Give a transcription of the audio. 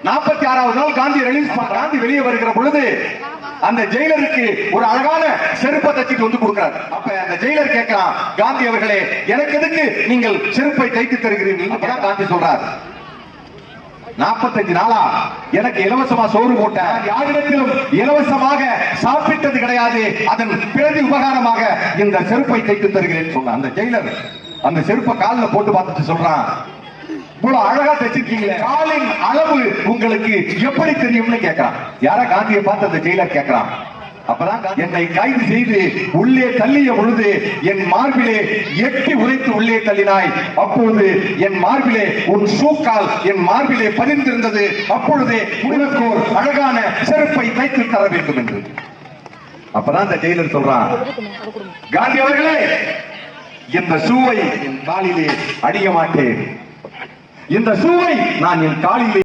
46வது நாள் காந்தி காந்தி வெளியே வருகிற பொழுது அந்த ஜெயிலருக்கு ஒரு அழகான செருப்பை தச்சிட்டு வந்து கொடுக்கிறார். அப்ப அந்த ஜெயிலர் கேட்கிறான், காந்தி அவர்களே, எனக்கு எதுக்கு நீங்கள் செருப்பை தைத்து தருகிறீர்கள்? அப்பதான் காந்தி சொல்றார், 45 நாளா எனக்கு இலவசமா சோறு போட்ட, யாரிடத்திலும் இலவசமாக சாப்பிட்டது கிடையாது, அதன் பிரதி உபகாரமாக இந்த செருப்பை தைத்து தருகிறேன் சொன்ன அந்த ஜெயிலர் அந்த செருப்பை காலில் போட்டு பார்த்துட்டு சொல்றான், இவ்வளவு அழகா தைச்சிருக்கீங்களே, காலின் அளவு உங்களுக்கு எப்படி தெரியும்னு கேட்கிறான். யாரா காந்தியை பார்த்து அந்த ஜெயிலர் கேட்கிறான். அப்பதான் என்னை கைது செய்து உள்ளே தள்ளிய பொழுது என் மார்பிலே எட்டி உரைத்து உள்ளே தள்ளினாய், அப்பொழுது என் மார்பிலே உன் ஷூக்கால் என் மார்பிலே பதிந்திருந்தது, அப்பொழுதே உனக்கு ஒரு அழகான செருப்பை தைத்து தர வேண்டும் என்று. அப்பதான் அந்த ஜெயிலர் சொல்றான், காந்தி அவர்களே, இந்த ஷூவை என் காலிலே அடிய மாட்டேன், இந்த ஷூவை நான் என் காலிலே